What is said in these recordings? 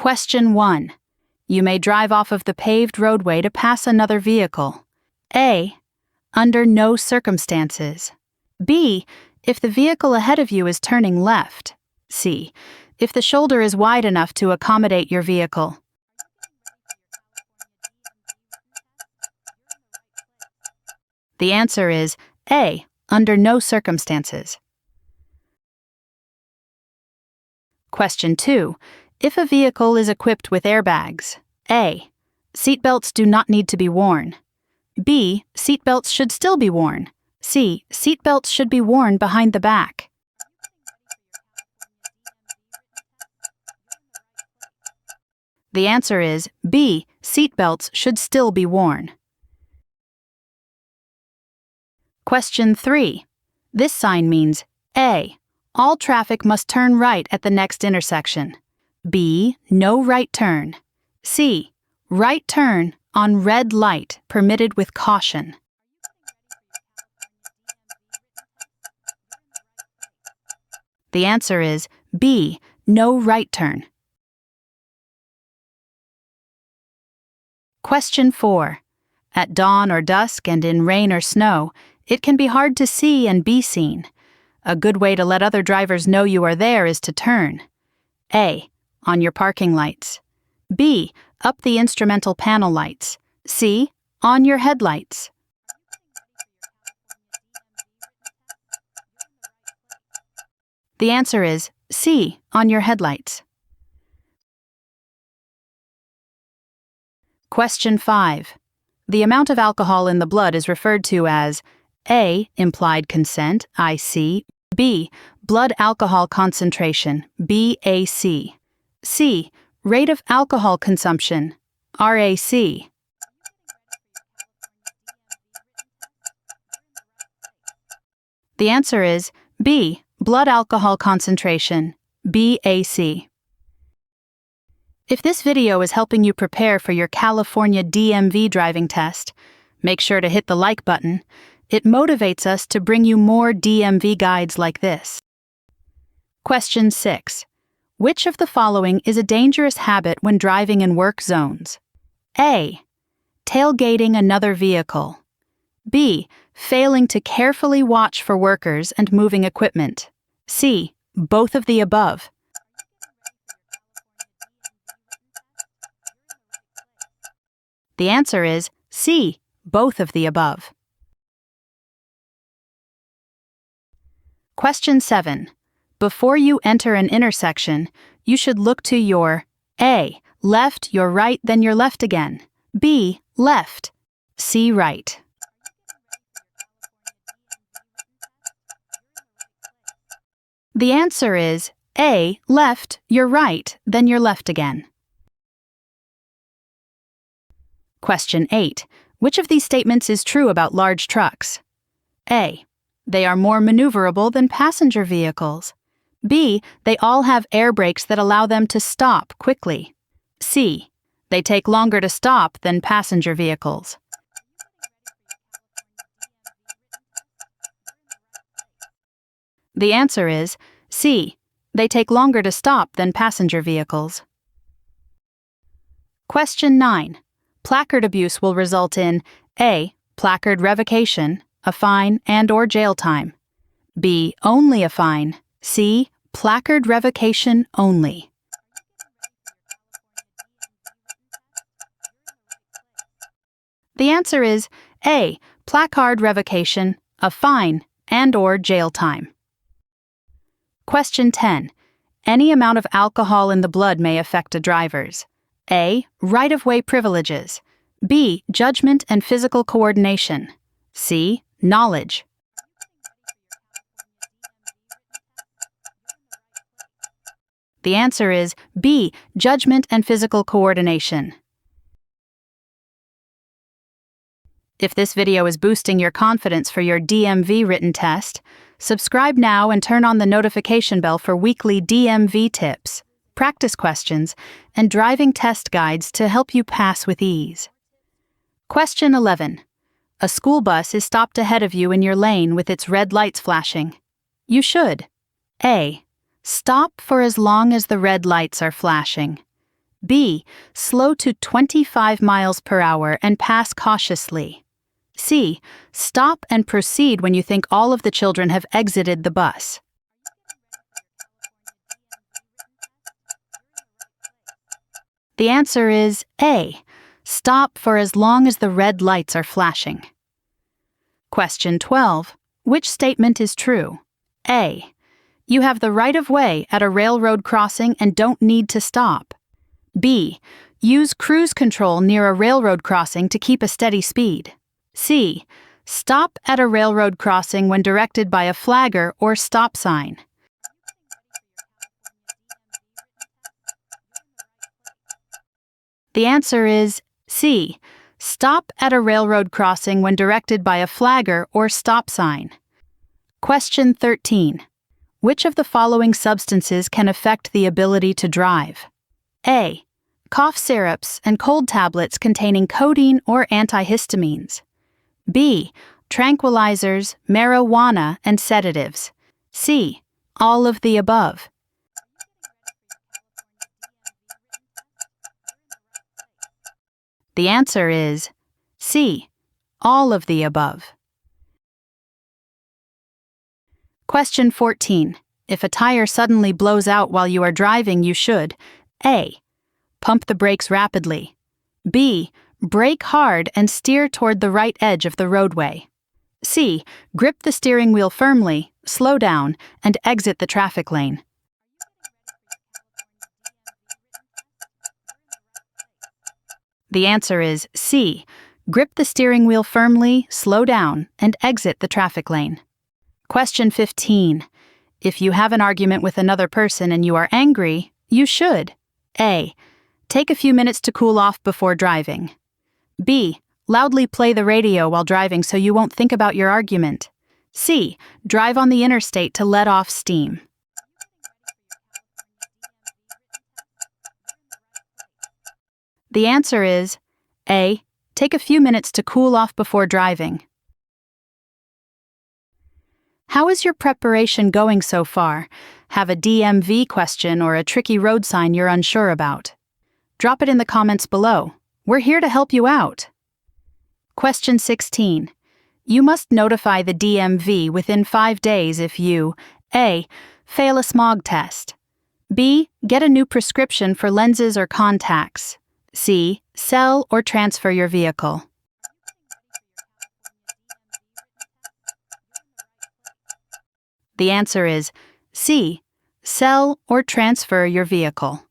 Question 1. You may drive off of the paved roadway to pass another vehicle. A. Under no circumstances. B. If the vehicle ahead of you is turning left. C. If the shoulder is wide enough to accommodate your vehicle. The answer is A. Under no circumstances. Question 2. If a vehicle is equipped with airbags. A. Seatbelts do not need to be worn. B. Seatbelts should still be worn. C. Seatbelts should be worn behind the back. The answer is B. Seatbelts should still be worn. Question 3. This sign means A. All traffic must turn right at the next intersection. B. No right turn. C. Right turn on red light permitted with caution. The answer is B. No right turn. Question 4. At dawn or dusk and in rain or snow, it can be hard to see and be seen. A good way to let other drivers know you are there is to turn. A. On your parking lights. B. Up the instrumental panel lights. C. On your headlights. The answer is C. On your headlights. Question 5. The amount of alcohol in the blood is referred to as A. Implied consent, IC. B. Blood alcohol concentration, BAC. C. Rate of alcohol consumption, RAC. The answer is B. Blood alcohol concentration, BAC. If this video is helping you prepare for your California DMV driving test, make sure to hit the like button. It motivates us to bring you more DMV guides like this. Question 6. Which of the following is a dangerous habit when driving in work zones? A. Tailgating another vehicle. B. Failing to carefully watch for workers and moving equipment. C. Both of the above. The answer is C. Both of the above. Question 7. Before you enter an intersection, you should look to your A. Left, your right, then your left again. B. Left. C. Right. The answer is A. Left, your right, then your left again. Question 8. Which of these statements is true about large trucks? A. They are more maneuverable than passenger vehicles. B. They all have air brakes that allow them to stop quickly. C. They take longer to stop than passenger vehicles. The answer is C. They take longer to stop than passenger vehicles. Question 9. Placard abuse will result in A. Placard revocation, a fine and/or jail time. B. Only a fine. C. Placard revocation only. The answer is A. Placard revocation, a fine and/or jail time. Question 10. Any amount of alcohol in the blood may affect a driver's A. Right-of-way privileges. B. Judgment and physical coordination. C. Knowledge. The answer is B. Judgment and physical coordination. If this video is boosting your confidence for your DMV written test, subscribe now and turn on the notification bell for weekly DMV tips, practice questions, and driving test guides to help you pass with ease. Question 11. A school bus is stopped ahead of you in your lane with its red lights flashing. You should A. Stop for as long as the red lights are flashing. B. Slow to 25 miles per hour and pass cautiously. C. Stop and proceed when you think all of the children have exited the bus. The answer is A. Stop for as long as the red lights are flashing. Question 12. Which statement is true? A. You have the right of way at a railroad crossing and don't need to stop. B. Use cruise control near a railroad crossing to keep a steady speed. C. Stop at a railroad crossing when directed by a flagger or stop sign. The answer is C. Stop at a railroad crossing when directed by a flagger or stop sign. Question 13. Which of the following substances can affect the ability to drive? A. Cough syrups and cold tablets containing codeine or antihistamines. B. Tranquilizers, marijuana, and sedatives. C. All of the above. The answer is C. All of the above. Question 14. If a tire suddenly blows out while you are driving, you should A. Pump the brakes rapidly. B. Brake hard and steer toward the right edge of the roadway. C. Grip the steering wheel firmly, slow down, and exit the traffic lane. The answer is C. Grip the steering wheel firmly, slow down, and exit the traffic lane. Question 15. If you have an argument with another person and you are angry, you should A. Take a few minutes to cool off before driving. B. Loudly play the radio while driving so you won't think about your argument. C. Drive on the interstate to let off steam. The answer is A. Take a few minutes to cool off before driving. How is your preparation going so far? Have a DMV question or a tricky road sign you're unsure about? Drop it in the comments below. We're here to help you out. Question 16. You must notify the DMV within 5 days if you A. Fail a smog test. B. Get a new prescription for lenses or contacts. C. Sell or transfer your vehicle. The answer is C. Sell or transfer your vehicle.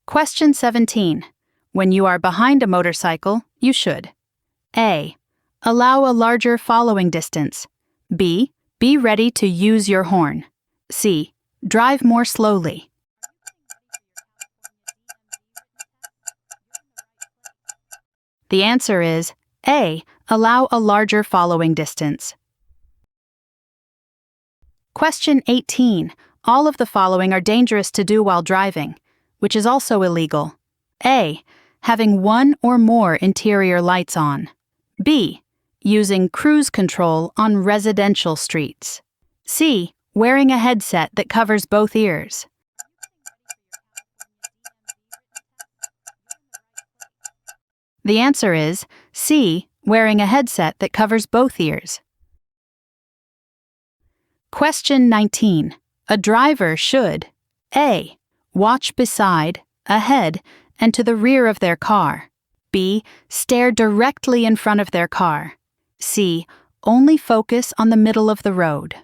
Question 17. When you are behind a motorcycle, you should A. Allow a larger following distance. B. Be ready to use your horn. C. Drive more slowly. The answer is A. Allow a larger following distance. Question 18. All of the following are dangerous to do while driving, which is also illegal. A. Having one or more interior lights on. B. Using cruise control on residential streets. C. Wearing a headset that covers both ears. The answer is C. Wearing a headset that covers both ears. Question 19. A driver should A. Watch beside, ahead, and to the rear of their car. B. Stare directly in front of their car. C. Only focus on the middle of the road.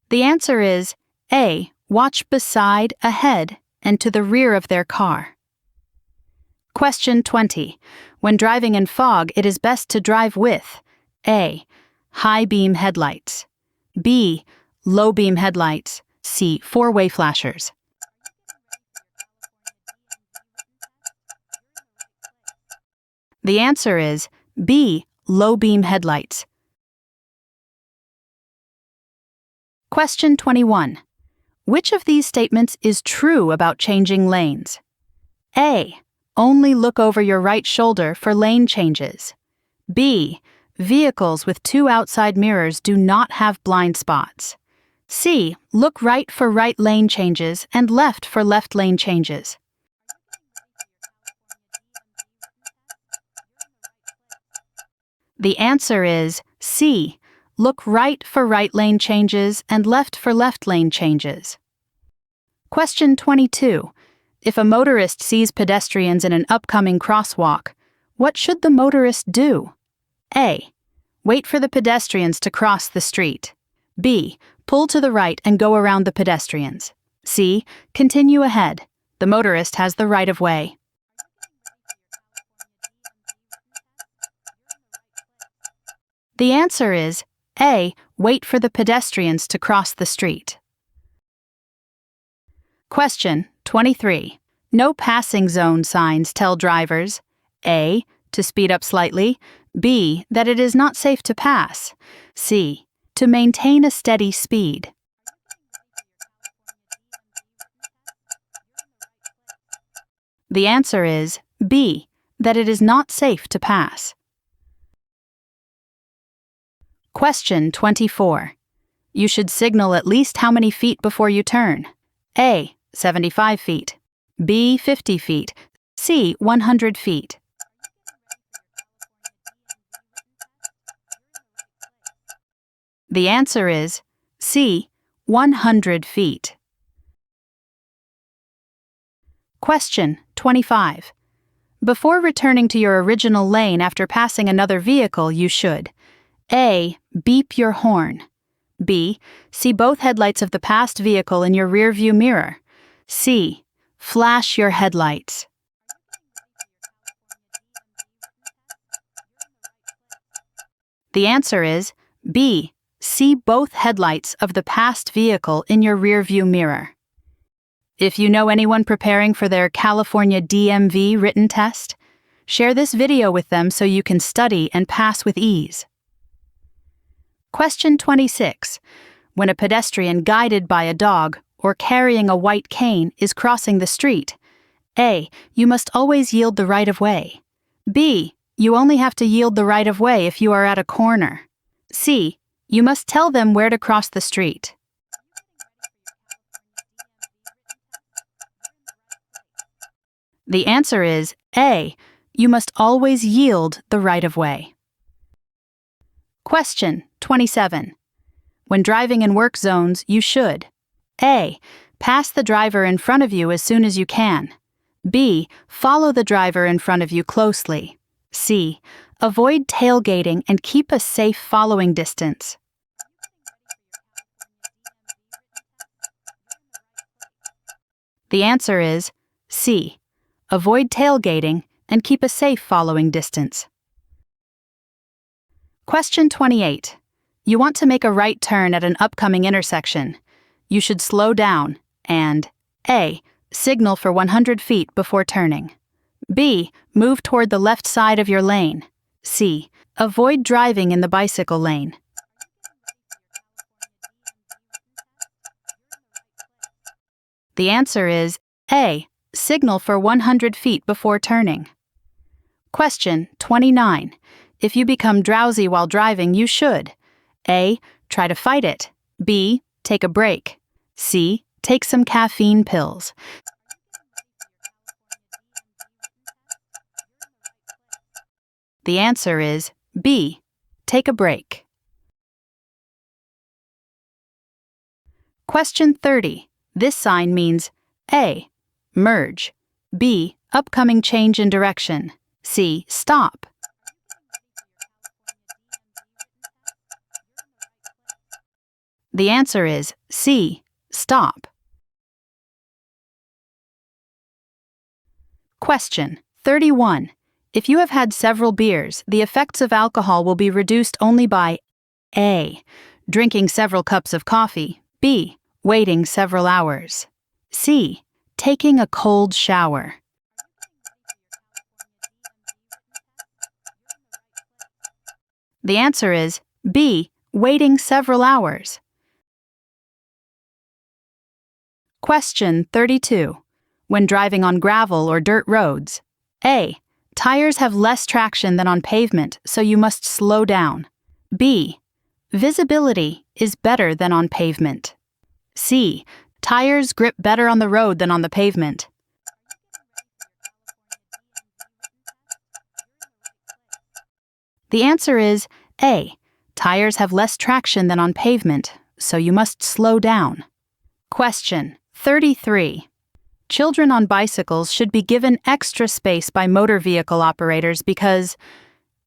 The answer is A. Watch beside, ahead, and to the rear of their car. Question 20. When driving in fog, it is best to drive with A. High beam headlights. B. Low beam headlights. C. Four-way flashers. The answer is B. Low beam headlights. Question 21. Which of these statements is true about changing lanes? A. Only look over your right shoulder for lane changes. B. Vehicles with 2 outside mirrors do not have blind spots. C. Look right for right lane changes and left for left lane changes. The answer is C. Look right for right lane changes and left for left lane changes. Question 22. If a motorist sees pedestrians in an upcoming crosswalk, what should the motorist do? A. Wait for the pedestrians to cross the street. B. Pull to the right and go around the pedestrians. C. Continue ahead. The motorist has the right of way. The answer is A. Wait for the pedestrians to cross the street. Question 23. No passing zone signs tell drivers A. To speed up slightly, B. That it is not safe to pass, C. To maintain a steady speed. The answer is B. That it is not safe to pass. Question 24. You should signal at least how many feet before you turn? A. 75 feet. B. 50 feet. C. 100 feet. The answer is C. 100 feet. Question 25. Before returning to your original lane after passing another vehicle, you should A. Beep your horn. B. See both headlights of the passed vehicle in your rearview mirror. C. Flash your headlights. The answer is B. See both headlights of the passed vehicle in your rearview mirror. If you know anyone preparing for their California DMV written test, share this video with them so you can study and pass with ease. Question 26. When a pedestrian guided by a dog or carrying a white cane is crossing the street, A. You must always yield the right of way. B. You only have to yield the right of way if you are at a corner. C. You must tell them where to cross the street. The answer is A. You must always yield the right of way. Question 27. When driving in work zones, you should A. Pass the driver in front of you as soon as you can. B. Follow the driver in front of you closely. C. Avoid tailgating and keep a safe following distance. The answer is C. Avoid tailgating and keep a safe following distance. Question 28. You want to make a right turn at an upcoming intersection. You should slow down and A. Signal for 100 feet before turning. B. Move toward the left side of your lane. C. Avoid driving in the bicycle lane. The answer is A. Signal for 100 feet before turning. Question 29. If you become drowsy while driving, you should A. Try to fight it. B. Take a break. C. Take some caffeine pills. The answer is B. Take a break. Question 30. This sign means A. Merge. B. Upcoming change in direction. C. Stop. The answer is C. Stop. Question 31. If you have had several beers, the effects of alcohol will be reduced only by A. Drinking several cups of coffee. B. Waiting several hours. C. Taking a cold shower. The answer is B. Waiting several hours. Question 32. When driving on gravel or dirt roads, A. Tires have less traction than on pavement, so you must slow down. B. Visibility is better than on pavement. C. Tires grip better on the road than on the pavement. The answer is A. Tires have less traction than on pavement, so you must slow down. Question 33. Children on bicycles should be given extra space by motor vehicle operators because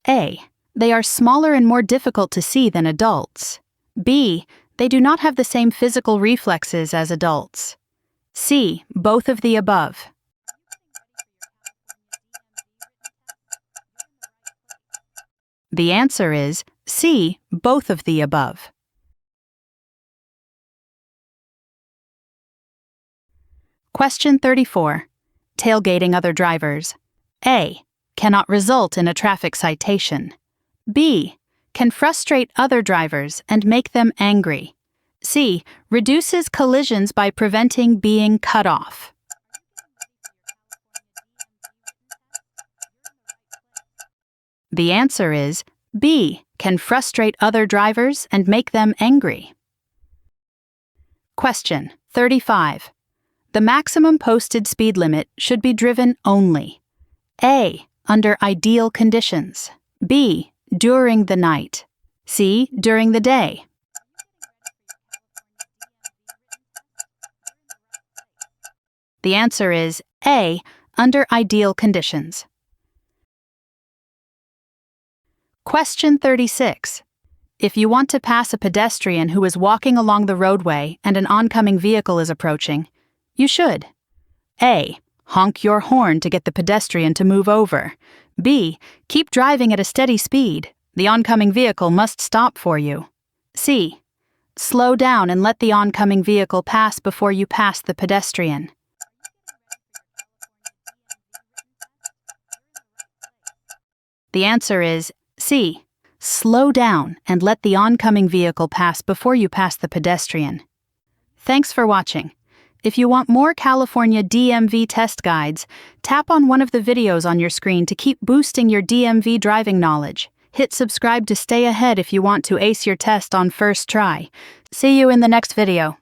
A. They are smaller and more difficult to see than adults. B. They do not have the same physical reflexes as adults. C. Both of the above. The answer is C. Both of the above. Question 34. Tailgating other drivers. A. Cannot result in a traffic citation. B. Can frustrate other drivers and make them angry. C. Reduces collisions by preventing being cut off. The answer is B. Can frustrate other drivers and make them angry. Question 35. The maximum posted speed limit should be driven only. A. Under ideal conditions. B. During the night. C. During the day. The answer is A. Under ideal conditions. Question 36. If you want to pass a pedestrian who is walking along the roadway and an oncoming vehicle is approaching, you should A. Honk your horn to get the pedestrian to move over. B. Keep driving at a steady speed. The oncoming vehicle must stop for you. C. Slow down and let the oncoming vehicle pass before you pass the pedestrian. The answer is C. Slow down and let the oncoming vehicle pass before you pass the pedestrian. Thanks for watching. If you want more California DMV test guides, tap on one of the videos on your screen to keep boosting your DMV driving knowledge. Hit subscribe to stay ahead if you want to ace your test on first try. See you in the next video.